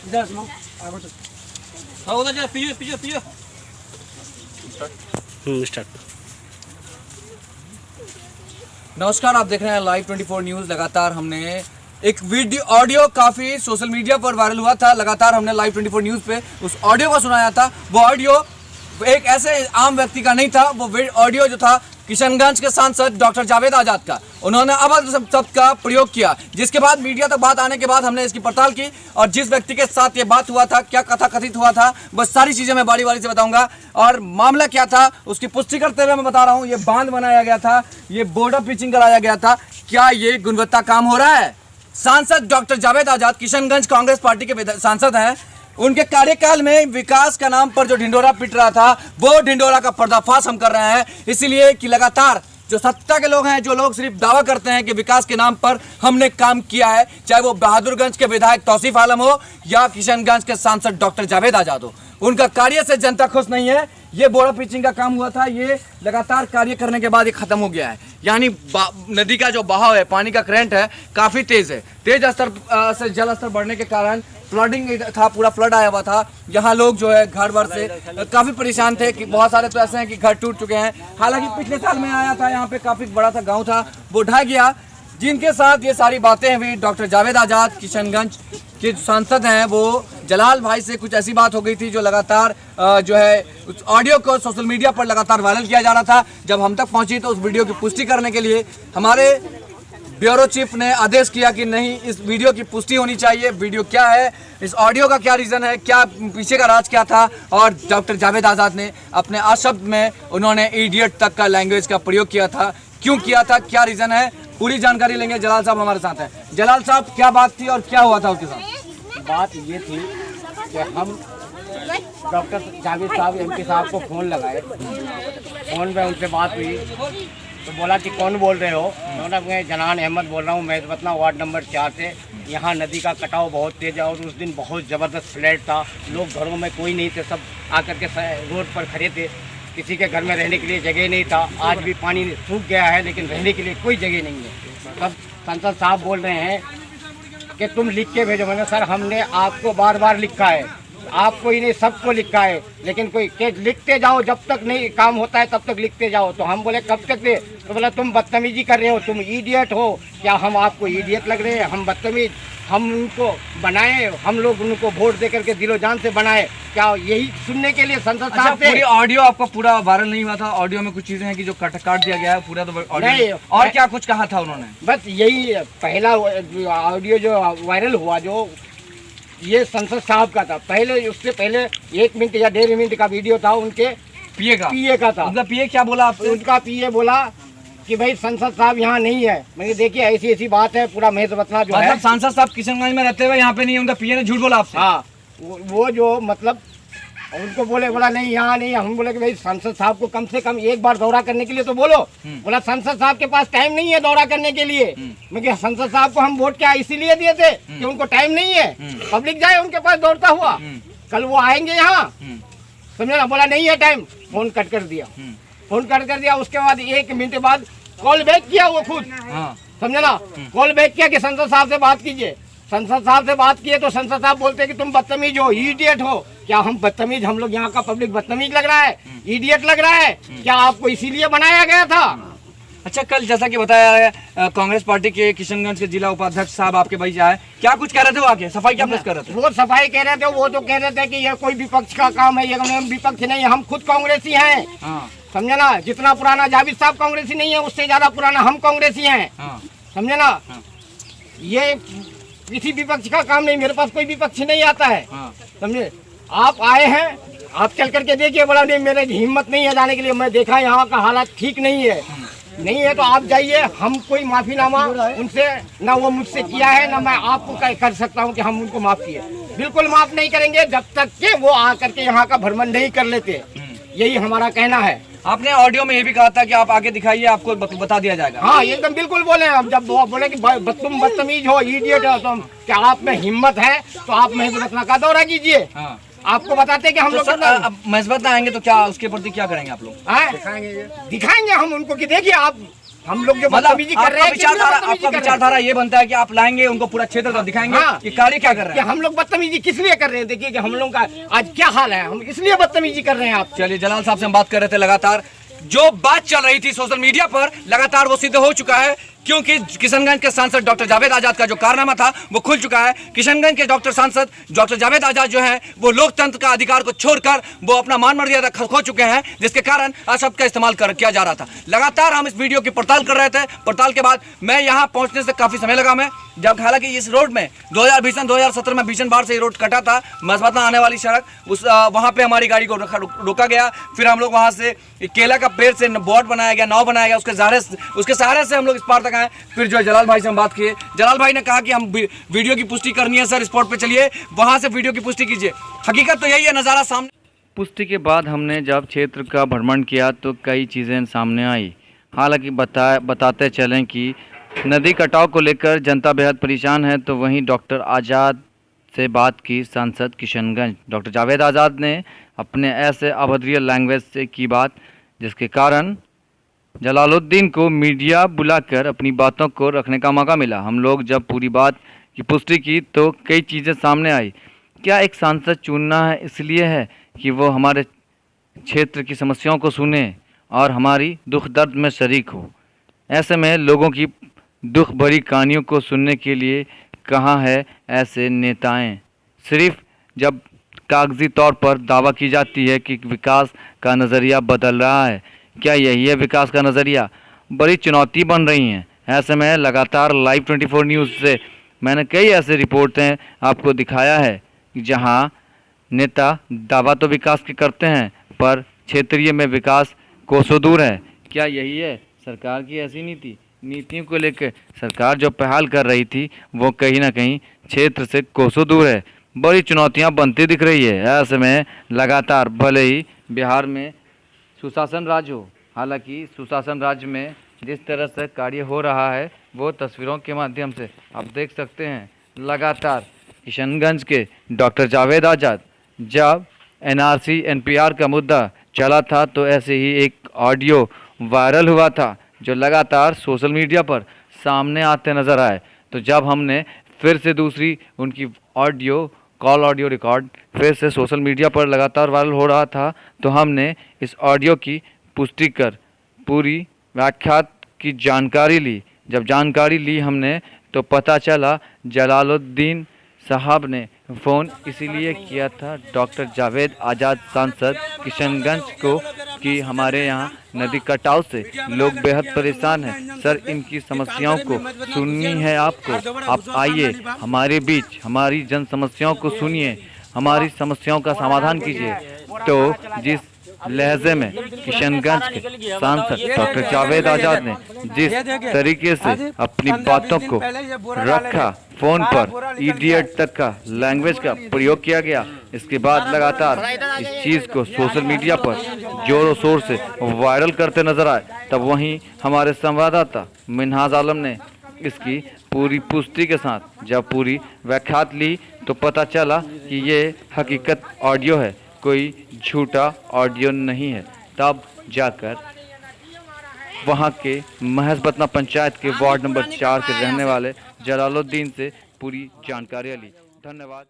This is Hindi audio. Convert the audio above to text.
स्टार्ट। नमस्कार, आप देख रहे हैं लाइव 24 न्यूज़। लगातार हमने एक वीडियो ऑडियो काफ़ी सोशल मीडिया पर वायरल हुआ था। लगातार हमने लाइव 24 न्यूज़ पे उस ऑडियो को सुनाया था। वो ऑडियो एक ऐसे आम व्यक्ति का नहीं था, वो ऑडियो जो था किशनगंज के सांसद डॉक्टर जावेद आजाद का। उन्होंने अभद्र शब्द का प्रयोग किया, जिसके बाद मीडिया तक बात आने के बाद हमने इसकी पड़ताल की और जिस व्यक्ति के साथ ये बात हुआ था, क्या कथा कथित हुआ था, बस सारी चीज़ें मैं बारी बारी से बताऊंगा। और मामला क्या था उसकी पुष्टि करते हुए मैं बता रहा हूँ। ये बांध बनाया गया था, ये बॉर्डर पिचिंग कराया गया था, क्या ये गुणवत्ता काम हो रहा है? सांसद डॉक्टर जावेद आजाद किशनगंज कांग्रेस पार्टी के सांसद हैं। उनके कार्यकाल में विकास का नाम पर जो ढिंडोरा पिट रहा था, वो ढिंडोरा का पर्दाफाश हम कर रहे हैं, इसलिए कि लगातार जो सत्ता के लोग हैं, जो लोग सिर्फ दावा करते हैं कि विकास के नाम पर हमने काम किया है, चाहे वो बहादुरगंज के विधायक तौसीफ आलम हो या किशनगंज के सांसद डॉक्टर जावेद आजाद हो, उनका कार्य से जनता खुश नहीं है। ये बॉर्डर पिचिंग का काम हुआ था, ये लगातार कार्य करने के बाद ये खत्म हो गया है। यानी नदी का जो बहाव है, पानी का करंट है, काफ़ी तेज़ है। तेज स्तर से जल स्तर बढ़ने के कारण फ्लडिंग था, पूरा फ्लड आया हुआ था। यहाँ लोग जो है घर वर से काफ़ी परेशान थे कि बहुत सारे तो ऐसे हैं कि घर टूट चुके हैं। हालांकि पिछले साल में आया था, यहाँ पे काफ़ी बड़ा सा गांव था, वो ढह गया। जिनके साथ ये सारी बातें हुई, डॉक्टर जावेद आजाद किशनगंज के सांसद हैं, वो जलाल भाई से कुछ ऐसी बात हो गई थी जो लगातार जो है उस ऑडियो को सोशल मीडिया पर लगातार वायरल किया जा रहा था। जब हम तक पहुंची तो उस वीडियो की पुष्टि करने के लिए हमारे ब्यूरो चीफ ने आदेश किया कि नहीं, इस वीडियो की पुष्टि होनी चाहिए। वीडियो क्या है, इस ऑडियो का क्या रीज़न है, क्या पीछे का राज क्या था। और डॉक्टर जावेद आज़ाद ने अपने आशब्द में उन्होंने इडियट तक का लैंग्वेज का प्रयोग किया था। क्यों किया था, क्या रीज़न है, पूरी जानकारी लेंगे। जलाल साहब हमारे साथ हैं। जलाल साहब, क्या बात थी और क्या हुआ था उसके साथ? बात ये थी कि हम डॉक्टर जावेद साहब एमपी साहब को फ़ोन लगाए, फ़ोन पे उनसे बात हुई तो बोला कि कौन बोल रहे हो? उन्होंने मैं जनान अहमद बोल रहा हूँ, महजबतना वार्ड नंबर 4 से। यहाँ नदी का कटाव बहुत तेज़ है और उस दिन बहुत ज़बरदस्त फ्लड था। लोग घरों में कोई नहीं थे, सब आकर के रोड पर खड़े थे। किसी के घर में रहने के लिए जगह नहीं था। आज भी पानी सूख गया है, लेकिन रहने के लिए कोई जगह नहीं है। तब सांसद साहब बोल रहे हैं कि तुम लिख के भेजो। मैंने सर, हमने आपको बार बार लिखा है, आपको ही नहीं सबको लिखा है, लेकिन कोई के लिखते जाओ, जब तक नहीं काम होता है तब तक लिखते जाओ। तो हम बोले कब तक दे? तो बोला तुम बदतमीजी कर रहे हो, तुम इडियट हो। क्या हम आपको इडियट लग रहे हैं? हम बदतमीज, हम उनको बनाए, हम लोग उनको वोट दे करके दिलो जान से बनाए। क्या यही सुनने के लिए संसद साहब थे? पूरी ऑडियो आपका पूरा वायरल नहीं हुआ था? ऑडियो में कुछ चीजें हैं कि जो काट दिया गया है पूरा, तो ऑडियो नहीं। और क्या कुछ कहा था उन्होंने? बस यही पहला ऑडियो जो वायरल हुआ, जो ये संसद साहब का था। पहले उससे पहले 1 मिनट या 1.5 मिनट का वीडियो था उनके पीए का था। उनका पीए क्या बोला आपसे? उनका पीए बोला कि भाई संसद साहब यहाँ नहीं है। मैंने देखिए ऐसी बात है, पूरा महजबतना जो है। सांसद साहब किशनगंज में रहते हुए यहाँ पे नहीं है, उनका पीए ने झूठ बोला आपसे? हाँ, वो जो मतलब उनको बोला नहीं यहाँ नहीं। हम बोले कि भाई संसद साहब को कम से कम एक बार दौरा करने के लिए तो बोलो। बोला संसद साहब के पास टाइम नहीं है दौरा करने के लिए। मैं संसद साहब को हम वोट क्या इसीलिए दिए थे कि उनको टाइम नहीं है, पब्लिक जाए उनके पास दौड़ता हुआ। कल वो आएंगे यहाँ, समझे ना? बोला नहीं है टाइम, फोन कट कर दिया। फोन कट कर दिया, उसके बाद 1 मिनट बाद कॉल बैक किया वो खुद, समझे ना? कॉल बैक किया कि संसद साहब से बात कीजिए। संसद साहब से बात किए तो संसद साहब बोलते हैं कि तुम बदतमीज हो, इडियट हो। क्या हम बदतमीज, हम लोग यहाँ का पब्लिक बदतमीज लग रहा है, इडियट लग रहा है? क्या आपको इसीलिए बनाया गया था? अच्छा, कल जैसा कि बताया है कांग्रेस पार्टी के किशनगंज के जिला उपाध्यक्ष साहब आपके भाई आए, क्या कुछ कह रहे थे वो आके? सफाई क्या कर रहे थे? वो सफाई कह रहे थे, वो तो कह रहे थे कि ये कोई विपक्ष का काम है। ये विपक्ष नहीं, हम खुद कांग्रेसी हैं, समझे ना? जितना पुराना जावेद साहब कांग्रेसी नहीं है, उससे ज्यादा पुराना हम कांग्रेसी हैं, समझे ना? ये किसी विपक्ष का काम नहीं, मेरे पास कोई विपक्ष नहीं आता है, समझे? आप आए हैं, आप चल करके देखिए। बोला नहीं, मेरे हिम्मत नहीं है जाने के लिए। मैं देखा यहाँ का हालात ठीक नहीं है, नहीं है तो आप जाइए। हम कोई माफीनामा उनसे ना वो मुझसे किया है, ना मैं आपको कर सकता हूँ कि हम उनको माफ किए। बिल्कुल माफ नहीं करेंगे जब तक कि वो आकर के यहाँ का भ्रमण नहीं कर लेते। यही हमारा कहना है। आपने ऑडियो में ये भी कहा था कि आप आगे दिखाइए, आपको बता दिया जाएगा। हाँ, एकदम बिल्कुल बोले। हम जब वो बोले कि तुम बदतमीज हो, इडियट हो, तो क्या आप में हिम्मत है तो आप महजबतना का दौरा कीजिए। आपको बताते कि हम लोग महजबतना आएंगे तो क्या उसके प्रति क्या करेंगे आप लोग? दिखाएंगे हम उनको कि देखिए आप हम लोग जो मतलब बदतमीजी कर रहे हैं आपका विचारधारा ये बनता है कि आप लाएंगे उनको पूरा क्षेत्र का दिखाएंगे हाँ। कि कार्य क्या कर रहे हैं। हम लोग बदतमीजी किस लिए कर रहे हैं? देखिए कि हम लोग का आज क्या हाल है, हम इसलिए बदतमीजी कर रहे हैं। आप चलिए, जलाल साहब से हम बात कर रहे थे। लगातार जो बात चल रही थी सोशल मीडिया पर, लगातार वो सिद्ध हो चुका है, क्योंकि किशनगंज के सांसद डॉक्टर जावेद आजाद का जो कारनामा था वो खुल चुका है। किशनगंज के डॉक्टर सांसद डॉक्टर जावेद आजाद जो है वो लोकतंत्र का अधिकार को छोड़कर वो अपना मान मर्यादा खो चुके हैं, जिसके कारण अशब्द का इस्तेमाल किया जा रहा था। लगातार हम इस वीडियो की पड़ताल कर रहे थे। पड़ताल के बाद मैं यहाँ पहुँचने से काफ़ी समय लगा मैं, जब हालांकि इस रोड में 2017 में भीषण बाढ़ से ये रोड कटा था, मसबतना आने वाली सड़क, उस वहाँ पे हमारी गाड़ी को रोका गया। फिर हम लोग वहाँ से केला का पेड़ से बोट बनाया गया, नाव बनाया गया, उसके सहारे से हम लोग इस पार तक आए। फिर जो जलाल भाई से हम बात किए, जलाल भाई ने कहा कि हम वीडियो की पुष्टि करनी है सर, स्पॉट पे चलिए, वहाँ से वीडियो की पुष्टि कीजिए। हकीकत तो यही है, नज़ारा सामने। पुष्टि के बाद हमने जब क्षेत्र का भ्रमण किया तो कई चीज़ें सामने आई। हालांकि बताते चलें कि नदी कटाव को लेकर जनता बेहद परेशान है। तो वहीं डॉक्टर आज़ाद से बात की सांसद किशनगंज डॉक्टर जावेद आज़ाद ने अपने ऐसे अभद्र लैंग्वेज से की बात, जिसके कारण जलालुद्दीन को मीडिया बुलाकर अपनी बातों को रखने का मौका मिला। हम लोग जब पूरी बात की पुष्टि की तो कई चीज़ें सामने आई। क्या एक सांसद चुनना है इसलिए है कि वो हमारे क्षेत्र की समस्याओं को सुने और हमारी दुख दर्द में शरीक हो? ऐसे में लोगों की दुख भरी कहानियों को सुनने के लिए कहाँ है ऐसे नेताएं? सिर्फ जब कागजी तौर पर दावा की जाती है कि विकास का नज़रिया बदल रहा है, क्या यही है विकास का नज़रिया? बड़ी चुनौती बन रही हैं। ऐसे में लगातार लाइव 24 न्यूज़ से मैंने कई ऐसे रिपोर्टें आपको दिखाया है जहां नेता दावा तो विकास के करते हैं पर क्षेत्रीय में विकास कोसों दूर है। क्या यही है सरकार की ऐसी नीतियों को लेकर सरकार जो पहल कर रही थी वो कहीं ना कहीं क्षेत्र से कोसों दूर है? बड़ी चुनौतियां बनती दिख रही है। ऐसे में लगातार भले ही बिहार में सुशासन राज हो, हालांकि सुशासन राज्य में जिस तरह से कार्य हो रहा है वो तस्वीरों के माध्यम से आप देख सकते हैं। लगातार किशनगंज के डॉक्टर जावेद आज़ाद, जब एनआरसी एनपीआर का मुद्दा चला था तो ऐसे ही एक ऑडियो वायरल हुआ था जो लगातार सोशल मीडिया पर सामने आते नज़र आए। तो जब हमने फिर से दूसरी उनकी कॉल ऑडियो रिकॉर्ड फिर से सोशल मीडिया पर लगातार वायरल हो रहा था, तो हमने इस ऑडियो की पुष्टि कर पूरी व्याख्या की जानकारी ली। जब जानकारी ली हमने तो पता चला जलालुद्दीन साहब ने फ़ोन इसीलिए किया था डॉक्टर जावेद आज़ाद सांसद किशनगंज को कि हमारे यहाँ नदी कटाव से लोग बेहद परेशान हैं सर, इनकी समस्याओं को सुननी है आपको, आप आइए हमारे बीच, हमारी जन समस्याओं को सुनिए, हमारी समस्याओं का समाधान कीजिए। तो जिस लहजे में किशनगंज के सांसद डॉक्टर जावेद आज़ाद ने जिस तरीके से अपनी बातों को रखा, फोन पर इडियट तक का लैंग्वेज का प्रयोग किया गया, इसके बाद लगातार इस चीज़ को सोशल मीडिया पर जोरों शोर से वायरल करते नजर आए। तब वहीं हमारे संवाददाता मिन्हाज आलम ने इसकी पूरी पुष्टि के साथ जब पूरी व्याख्यात ली तो पता चला कि ये हकीकत ऑडियो है, कोई झूठा ऑडियो नहीं है। तब जाकर वहाँ के महजबतना पंचायत के वार्ड नंबर 4 के रहने वाले जलालुद्दीन से पूरी जानकारी ली। धन्यवाद।